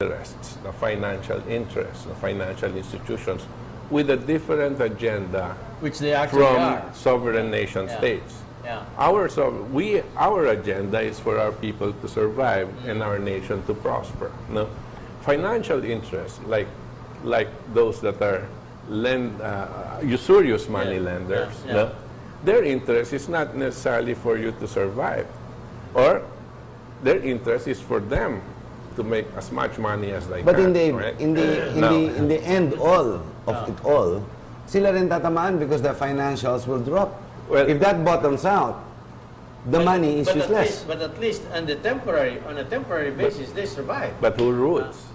interests, the financial interests, the financial institutions, with a different agenda Which they actually from are. sovereign nation states. Yeah. Our agenda is for our people to survive and our nation to prosper. No? Financial interests, like those that are usurious money lenders, no? Their interest is not necessarily for you to survive, or their interest is for them to make as much money as they But can. in the end all of it all, sila rin tatamaan because their financials will drop. Well, if that bottoms out, the money is useless. But at least on a temporary basis, they survive. But who rules?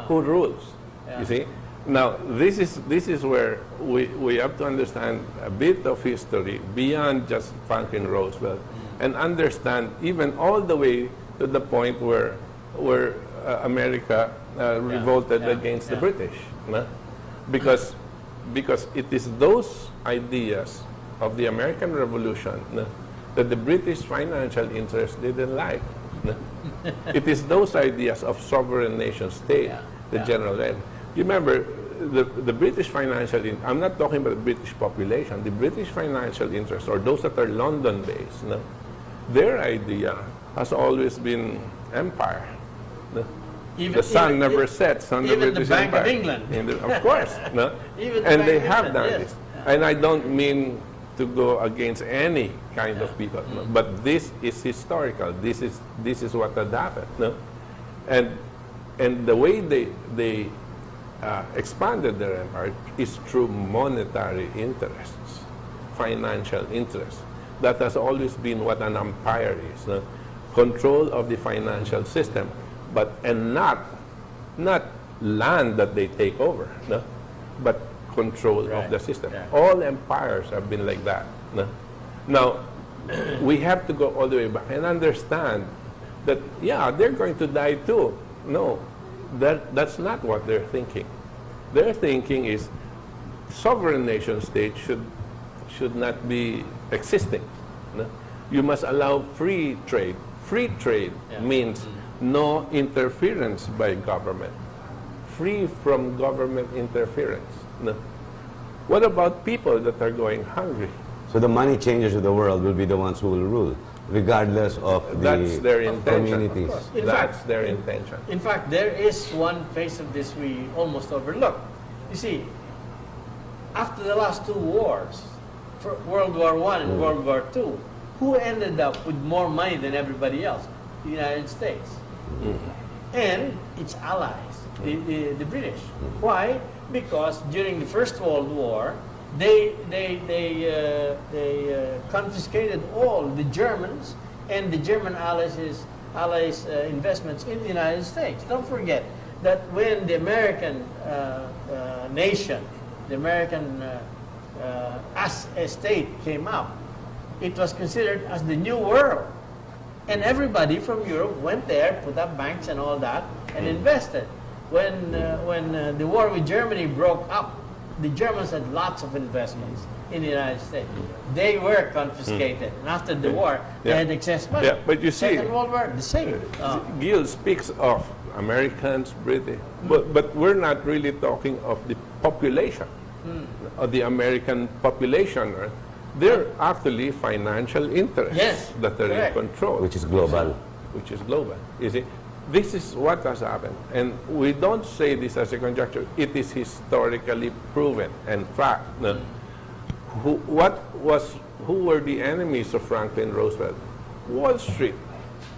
Who rules? Yeah. You see? Now, this is where we have to understand a bit of history beyond just Franklin Roosevelt, and understand even all the way to the point where America revolted against the British. No? Because it is those ideas of the American Revolution that the British financial interest didn't like. It is those ideas of sovereign nation state, the general end. You remember, the British financial, I'm not talking about the British population, the British financial interest, or those that are London-based, their idea has always been empire. The sun never sets on the British Bank Empire. Of England. Of course. And they have done this. And I don't mean to go against any kind of people, but this is historical. This is what had happened. And the way they expanded their empire is through monetary interests, financial interests. That has always been what an empire is. Control of the financial system, and not land that they take over, but control of the system. All empires have been like that. Now, we have to go all the way back and understand that, they're going to die too. No, that's not what they're thinking. Their thinking is sovereign nation states should not be existing. You must allow free trade. Free trade means no interference by government. Free from government interference. What about people that are going hungry? So the money changers of the world will be the ones who will rule, regardless of That's their intention. communities. That's their intention. In fact, there is one phase of this we almost overlook. You see, after the last two wars, for World War I and World War II, who ended up with more money than everybody else? The United States. And its allies, the British. Why? Because during the First World War, they confiscated all the Germans and the German allies' investments in the United States. Don't forget that when the American nation, the American as a state came up, it was considered as the new world. And everybody from Europe went there, put up banks and all that, and invested. When the war with Germany broke up, the Germans had lots of investments in the United States. They were confiscated. And after the war, they had excess money. But you see, Second World War, the same. Gil speaks of Americans, British, but we're not really talking of the population, of the American population. Right? They're actually financial interests that are in control. Which is global. Which is global. You see, this is what has happened. And we don't say this as a conjecture. It is historically proven and fact. Who were the enemies of Franklin Roosevelt? Wall Street.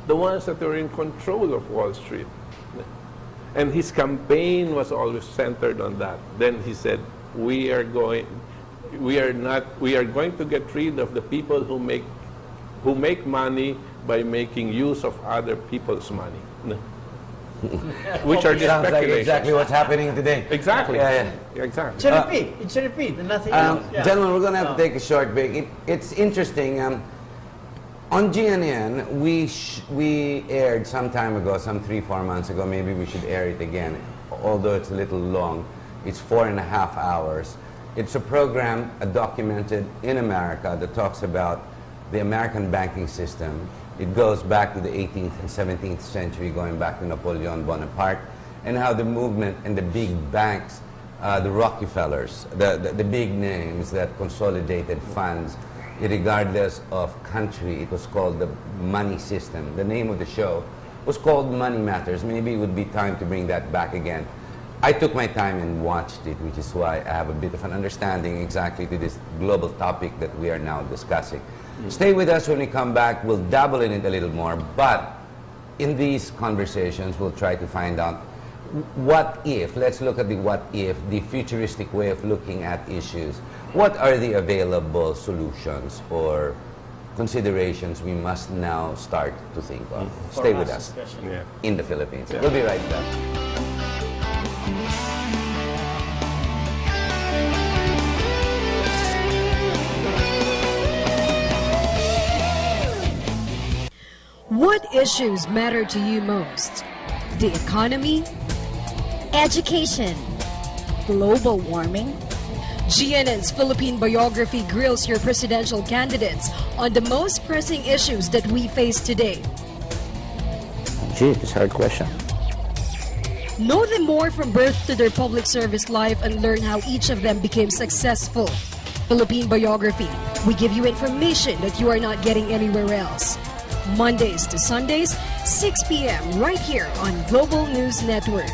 The ones that were in control of Wall Street. And his campaign was always centered on that. Then he said, we are going to get rid of the people who make money by making use of other people's money. Which are just Sounds like speculations. exactly what's happening today. Exactly. Exactly. It's a repeat, and nothing else. Gentlemen, we're going to have to take a short break. It's interesting. On GNN, we aired some time ago, some 3-4 months ago, maybe we should air it again, although it's a little long. It's 4.5 hours. It's a program documented in America that talks about the American banking system. It goes back to the 18th and 17th century, going back to Napoleon Bonaparte. and how the movement and the big banks, the Rockefellers, the big names that consolidated funds, regardless of country, it was called the money system. The name of the show was called Money Matters. Maybe it would be time to bring that back again. I took my time and watched it, which is why I have a bit of an understanding exactly to this global topic that we are now discussing. Stay with us. When we come back, we'll dabble in it a little more, but in these conversations, we'll try to find out what if. Let's look at the what if, the futuristic way of looking at issues. What are the available solutions or considerations we must now start to think of? Stay with us in the Philippines. We'll be right back. What issues matter to you most? The economy? Education. Global warming? GNN's Philippine Biography grills your presidential candidates on the most pressing issues that we face today. Gee, it's a hard question. Know them more from birth to their public service life and learn how each of them became successful. Philippine Biography. We give you information that you are not getting anywhere else. Mondays to Sundays, 6 p.m. right here on Global News Network.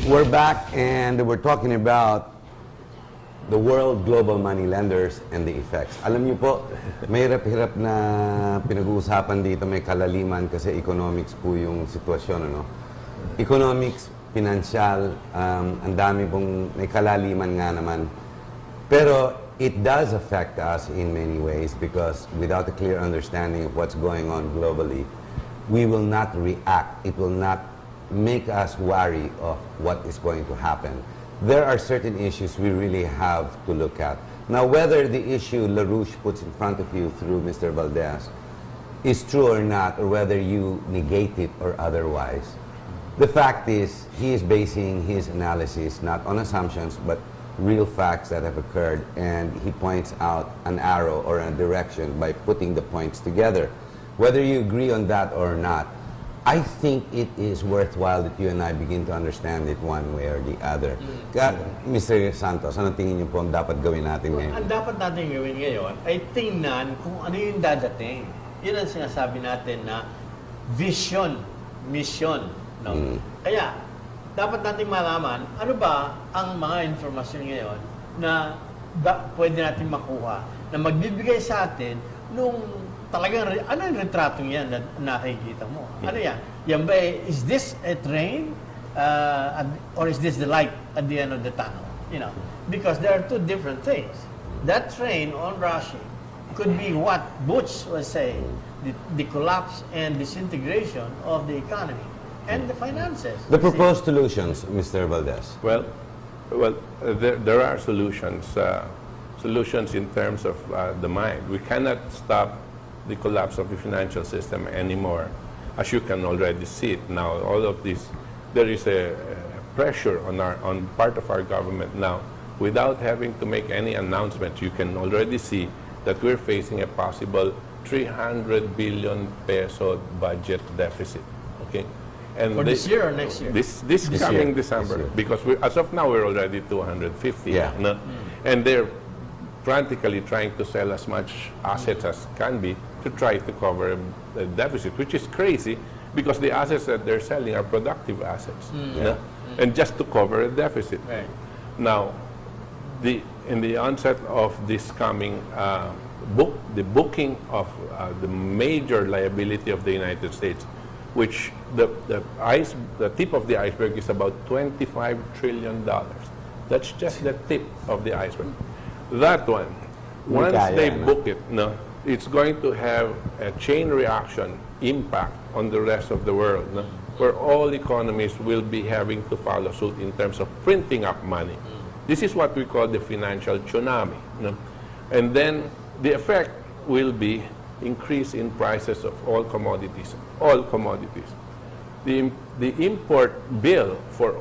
We're back and we're talking about the world global money lenders and the effects. Alam niyo po, may hirap-hirap na pinag-uusapan dito, may kalaliman kasi economics po yung sitwasyon, ano? Economics, financial, ang dami pong may kalaliman nga naman. Pero it does affect us in many ways because without a clear understanding of what's going on globally, we will not react. It will not make us wary of what is going to happen. There are certain issues we really have to look at. Now, whether the issue LaRouche puts in front of you through Mr. Valdes is true or not, or whether you negate it or otherwise, the fact is he is basing his analysis not on assumptions, but real facts that have occurred, and he points out an arrow or a direction by putting the points together. Whether you agree on that or not, I think it is worthwhile that you and I begin to understand it one way or the other. Mr. Santos, anong tingin niyo po ang dapat gawin natin ngayon? Ang dapat natin gawin ngayon ay tingnan kung ano yung dadating. Yun ang sinasabi natin na vision, mission. No? Kaya, dapat natin malaman ano ba ang mga informasyon ngayon na pwede natin makuha na magbibigay sa atin nung talagang, ano yung retratong yan na nakikita mo? Ano yan? Yan ba, is this a train? Or is this the light at the end of the tunnel? You know, because there are two different things. That train on rushing could be what Butch was saying, the collapse and disintegration of the economy and the finances. The proposed solutions, Mr. Valdes. Well, there are solutions. Solutions in terms of the mind. We cannot stop the collapse of the financial system anymore, as you can already see it now. All of this, there is a pressure on part of our government now, without having to make any announcement. You can already see that we're facing a possible 300 billion peso budget deficit. Okay, and for this year or next year? This coming December, because as of now we're already 250. Yeah. No? And they're frantically trying to sell as much assets as can be to try to cover the deficit, which is crazy because the assets that they're selling are productive assets, and just to cover a deficit. Right. Now, in the onset of this coming the booking of the major liability of the United States, which the tip of the iceberg is about $25 trillion. That's just the tip of the iceberg. That one, once they book it, it's going to have a chain reaction impact on the rest of the world, where all economies will be having to follow suit in terms of printing up money. This is what we call the financial tsunami. And then the effect will be increase in prices of all commodities. the import bill for